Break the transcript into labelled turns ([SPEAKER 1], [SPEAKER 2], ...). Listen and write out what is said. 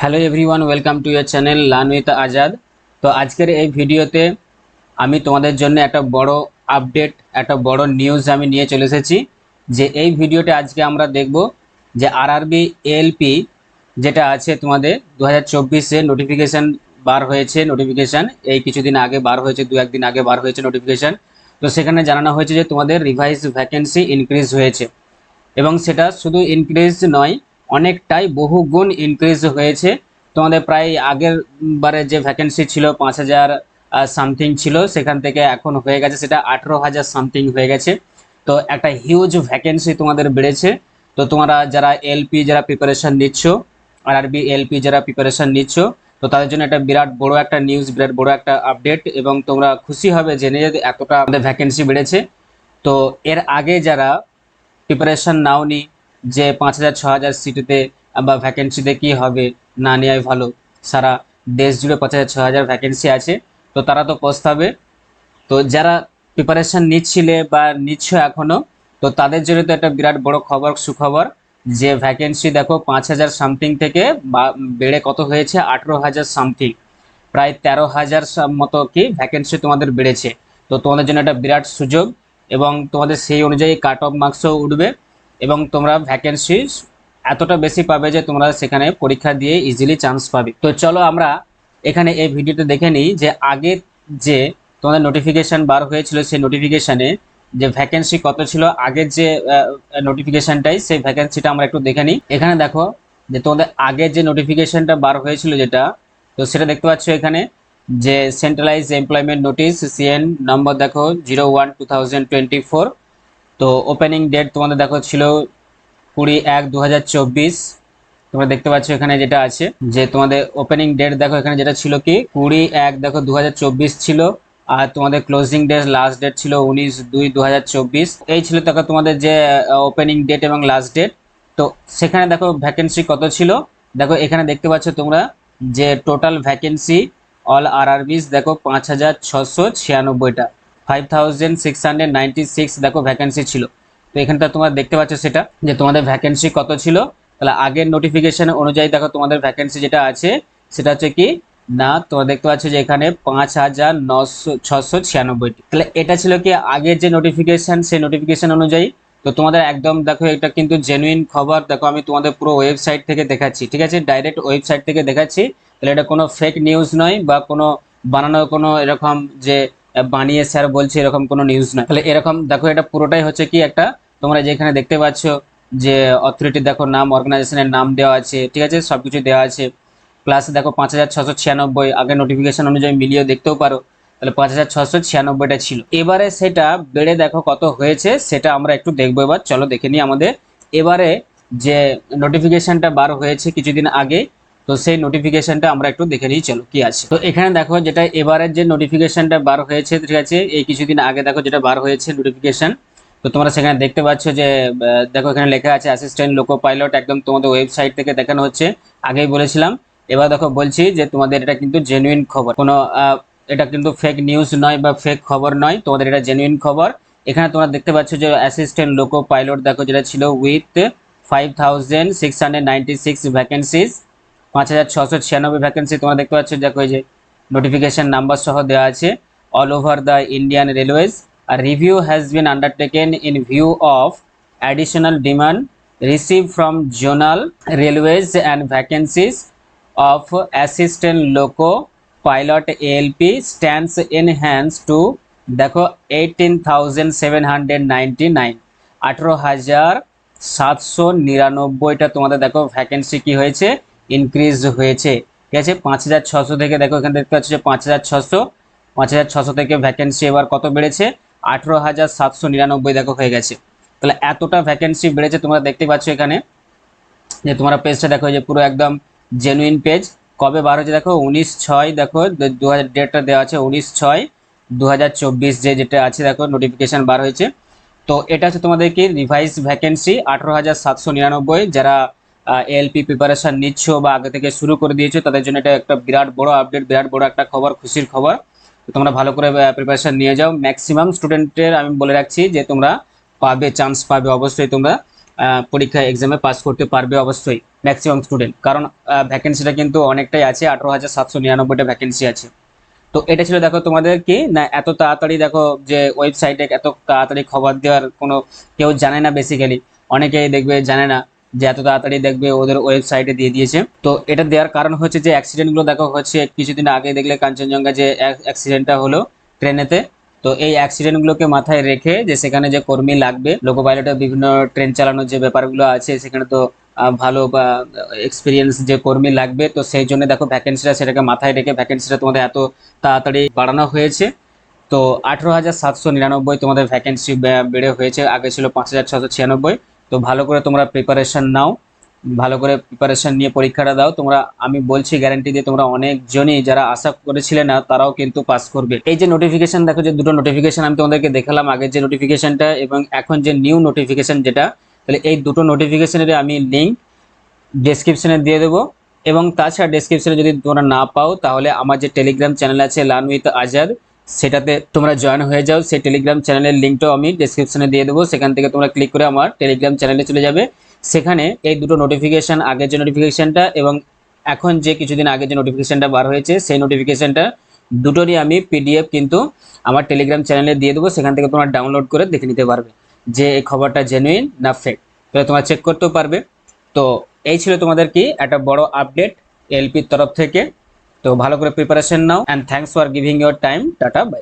[SPEAKER 1] Hello everyone, welcome to year channel learn with Azad. তো আজকের এই ভিডিওতে আমি তোমাদের জন্য একটা বড় আপডেট, একটা বড় নিউজ আমি নিয়ে চলে এসেছি। যে এই ভিডিওতে আজকে আমরা দেখব যে আরআরবি এএলপি যেটা আছে তোমাদের 2024-এ নোটিফিকেশান বার হয়েছে। নোটিফিকেশান এই কিছুদিন আগে বার হয়েছে, দু একদিন আগে বার হয়েছে নোটিফিকেশান। তো সেখানে জানানো হয়েছে যে তোমাদের রিভাইজ ভ্যাকেন্সি ইনক্রিজ হয়েছে, এবং সেটা শুধু ইনক্রিজ নয়, অনেকটাই বহুগুণ ইনক্রিজ হয়েছে। তোমাদের প্রায় আগের বারে যে ভ্যাকেন্সি ছিল 5,000 সামথিং ছিল, সেখান থেকে এখন হয়ে গেছে সেটা 18,000 সামথিং হয়ে গেছে। তো একটা হিউজ ভ্যাকেন্সি তোমাদের বেড়েছে। তো তোমরা যারা এলপি যারা প্রিপারেশন নিচ্ছ, আরআরবি এলপি যারা প্রিপারেশন নিচ্ছ, তো তাদের জন্য একটা বিরাট বড় একটা নিউজ, বিরাট বড় একটা আপডেট, এবং তোমরা খুশি হবে জেনে যে এতটা আমাদের ভ্যাকেন্সি বেড়েছে। তো এর আগে যারা প্রিপারেশন নাওনি যে 5,000 6,000 সিটিতে বা ভ্যাকেন্সিতে কি হবে, না নেওয়াই ভালো, সারা দেশ জুড়ে 5,000 6,000 ভ্যাকেন্সি আছে, তো তারা তো পস্তাবে। তো যারা প্রিপারেশন নিচ্ছিলে বা নিচ্ছ এখনো, তো তাদের জন্য তো একটা বিরাট বড় খবর, সুখবর, যে ভ্যাকেন্সি দেখো 5,000 সামথিং থেকে বেড়ে কত হয়েছে 18,000 সামথিং, প্রায় 13,000 মতো কি ভ্যাকেন্সি তোমাদের বেড়েছে। তো তোমাদের জন্য একটা বিরাট সুযোগ, এবং তোমাদের সেই অনুযায়ী কাট অফ মার্কসও উঠবে, এবং তোমরা ভ্যাকেন্সি এতটা বেশি পাবে যে তোমরা সেখানে পরীক্ষা দিয়ে ইজিলি চান্স পাবে। তো চলো আমরা এখানে এই ভিডিওতে দেখে নিই যে আগে যে তোমাদের নোটিফিকেশান বার হয়েছিল, সেই নোটিফিকেশানে যে ভ্যাকেন্সি কত ছিল, আগের যে নোটিফিকেশানটাই, সেই ভ্যাকেন্সিটা আমরা একটু দেখে নিই। এখানে দেখো যে তোমাদের আগের যে নোটিফিকেশানটা বার হয়েছিল যেটা, তো সেটা দেখতে পাচ্ছ এখানে যে সেন্ট্রালাইজ এমপ্লয়মেন্ট নোটিশ সিএন নম্বর দেখো 01/2024। তো ওপেনিং ডেট তোমাদের দেখো ছিল 20/1/2024। তোমরা দেখতে পাচ্ছ এখানে যেটা আছে যে তোমাদের ওপেনিং ডেট দেখো এখানে যেটা ছিল কি 20/1 দেখো 2024 ছিল, আর তোমাদের ক্লোজিং ডেট লাস্ট ডেট ছিল 19/2/2024। এই ছিল দেখো তোমাদের যে ওপেনিং ডেট এবং লাস্ট ডেট। তো সেখানে দেখো ভ্যাকেন্সি কত ছিল, দেখো এখানে দেখতে পাচ্ছ তোমরা যে টোটাল ভ্যাকেন্সি অল আরআরবিস দেখো 5,696টা, 5,696 দেখো ভ্যাকেন্সি ছিল। তো এখানটা তোমরা দেখতে পাচ্ছ সেটা যে তোমাদের ভ্যাকেন্সি কত ছিল। তাহলে আগের নোটিফিকেশন অনুযায়ী দেখো তোমাদের ভ্যাকেন্সি যেটা আছে সেটা হচ্ছে কি না, তোমরা দেখতে পাচ্ছ যে এখানে 5,696টি। তাহলে এটা ছিল কি আগের যে নোটিফিকেশন, সেই নোটিফিকেশন অনুযায়ী। তো তোমাদের একদম দেখো এটা কিন্তু জেনুইন খবর, দেখো আমি তোমাদের পুরো ওয়েবসাইট থেকে দেখাচ্ছি, ঠিক আছে, ডাইরেক্ট ওয়েবসাইট থেকে দেখাচ্ছি। তাহলে এটা কোনো ফেক নিউজ নয় বা কোনো বানানো কোনো এরকম যে বানিয়ে স্যার বলছে এরকম কোনো নিউজ নয়। তাহলে এরকম দেখো এটা পুরোটাই হচ্ছে কি একটা, তোমরা যেখানে দেখতে পাচ্ছ যে অথরিটি দেখো নাম, অর্গানাইজেশনের নাম দেওয়া আছে, ঠিক আছে, সবকিছু দেওয়া আছে। প্লাস দেখো 5,696 আগের নোটিফিকেশন অনুযায়ী মিলিয়ে দেখতেও পারো, তাহলে 5,696টা ছিল। এবারে সেটা বেড়ে দেখো কত হয়েছে সেটা আমরা একটু দেখবো। এবার চলো দেখে নিই আমাদের এবারে যে নোটিফিকেশনটা বার হয়েছে কিছুদিন আগে, তো সেই নোটিফিকেশনটা আমরা একটু দেখে নিই, চলো কি আছে। তো এখানে দেখো যেটা এবারের যে নোটিফিকেশনটা বার হয়েছে, ঠিক আছে, এই কিছুদিন আগে দেখো যেটা বার হয়েছে নোটিফিকেশন। তো তোমরা সেখানে দেখতে পাচ্ছ যে দেখো এখানে লেখা আছে অ্যাসিস্ট্যান্ট লোকো পাইলট, একদম তোমাদের ওয়েবসাইট থেকে দেখানো হচ্ছে, আগেই বলেছিলাম। এবার দেখো বলছি যে তোমাদের এটা কিন্তু জেনুইন খবর, কোনো এটা কিন্তু ফেক নিউজ নয় বা ফেক খবর নয়, তোমাদের এটা জেনুইন খবর। এখানে তোমরা দেখতে পাচ্ছ যে অ্যাসিস্ট্যান্ট লোকো পাইলট দেখো যেটা ছিল উইথ 5,696 ভ্যাকেন্সিজ, 5,696 ভ্যাকেন্সি তোমরা দেখতে পাচ্ছ। দেখো এই যে নোটিফিকেশন নাম্বার সহ দেওয়া আছে, all over the Indian railways. A review has been undertaken in view of additional demand received from zonal railways and vacancies of assistant loco pilot ALP stands enhanced to দেখো 18,799, 18,799টা তোমাদের দেখো vacancy কি হয়েছে, increase হয়েছে, ঠিক আছে। 5,600 থেকে দেখো এখানে দেখতে পাচ্ছ যে 5,600 থেকে ভ্যাকেন্সি এবার কত বেড়েছে, 18,799 দেখো হয়ে গেছে। তাহলে এতটা ভ্যাকেন্সি বেড়েছে তোমরা দেখতে পাচ্ছ এখানে যে তোমরা পেজটা দেখো যে পুরো একদম জেনুইন পেজ। কবে বার হয়েছে দেখো 19/6 দেখো 2000 ডেটটা দেওয়া আছে, 19/6/2024 যেটা আছে দেখো নোটিফিকেশন বার হয়েছে। তো এটা হচ্ছে তোমাদের কি রিভাইজ ভ্যাকেন্সি 18,799। যারা এএলপি প্রিপারেশন নিচ্ছ বা আগে থেকে শুরু করে দিয়েছো তাদের জন্য এটা একটা বিরাট বড় আপডেট, বিরাট বড় একটা খবর, খুশির খবর। তোমরা ভালো করে প্রিপারেশন নিয়ে যাও। ম্যাক্সিমাম স্টুডেন্টের আমি বলে রাখছি যে তোমরা পাবে, চান্স পাবে অবশ্যই তোমরা। পরীক্ষা এক্সামে পাস করতে পারবে অবশ্যই ম্যাক্সিমাম স্টুডেন্ট, কারণ ভ্যাকেন্সিটা কিন্তু অনেকটাই আছে, 18,799টা ভ্যাকেন্সি আছে। তো এটা ছিল দেখো তোমাদের কি না, এত তাড়াতাড়ি দেখো যে ওয়েবসাইটে এত তাড়াতাড়ি খবর দেওয়ার কোনো কেউ জানে না বেসিক্যালি, অনেকেই দেখবে জানে না যে এত তাড়াতাড়ি দেখবে ওদের ওয়েবসাইটে দিয়ে দিয়েছে। তো এটা দেওয়ার কারণ হচ্ছে যে অ্যাক্সিডেন্টগুলো দেখো হচ্ছে, কিছুদিন আগে দেখলে কাঞ্চনজঙ্ঘা যে অ্যাক্সিডেন্টটা হলো ট্রেনেতে, তো এই অ্যাক্সিডেন্টগুলোকে মাথায় রেখে যে সেখানে যে কর্মী লাগবে, লোকো পাইলটের বিভিন্ন ট্রেন চালানোর যে ব্যাপারগুলো আছে সেখানে তো ভালো বা এক্সপিরিয়েন্স যে কর্মী লাগবে, তো সেই জন্য দেখো ভ্যাকেন্সিটা সেটাকে মাথায় রেখে ভ্যাকেন্সিটা তোমাদের এত তাড়াতাড়ি বাড়ানো হয়েছে। তো 18,799 তোমাদের ভ্যাকেন্সি বেড়ে হয়েছে, আগে ছিল 5,696। তো ভালো করে তোমরা প্রিপারেশন নাও, ভালো করে প্রিপারেশন নিয়ে পরীক্ষাটা দাও তোমরা, আমি বলছি গ্যারান্টি দিয়ে, তোমরা অনেকজনই যারা আশা করেছিলে না তারাও কিন্তু পাস করবে। এই যে নোটিফিকেশন দেখো, যে দুটো নোটিফিকেশন আমি তোমাদেরকে দেখালাম, আগের যে নোটিফিকেশনটা এবং এখন যে নিউ নোটিফিকেশন যেটা, তাহলে এই দুটো নোটিফিকেশনের আমি লিঙ্ক ডেসক্রিপশনে দিয়ে দেবো। এবং তাছাড়া ডেসক্রিপশনে যদি তোমরা না পাও, তাহলে আমার যে টেলিগ্রাম চ্যানেল আছে লার্ন উইথ আজাদ, সেটাতে তোমরা জয়েন হয়ে যাও। সেই টেলিগ্রাম চ্যানেলের লিঙ্কটাও আমি ডেসক্রিপশনে দিয়ে দেবো, সেখান থেকে তোমরা ক্লিক করে আমার টেলিগ্রাম চ্যানেলে চলে যাবে। সেখানে এই দুটো নোটিফিকেশান, আগের যে নোটিফিকেশানটা এবং এখন যে কিছুদিন আগে যে নোটিফিকেশানটা বার হয়েছে, সেই নোটিফিকেশানটা দুটোরই আমি পিডিএফ কিন্তু আমার টেলিগ্রাম চ্যানেলে দিয়ে দেবো, সেখান থেকে তোমরা ডাউনলোড করে দেখে নিতে পারবে যে এই খবরটা জেনুইন না ফেক, তাহলে তোমরা চেক করতেও পারবে। তো এই ছিল তোমাদের কি একটা বড় আপডেট এলপির তরফ থেকে। তো ভালো করে প্রিপারেশন নাও, and thanks for giving your time. Tata, by.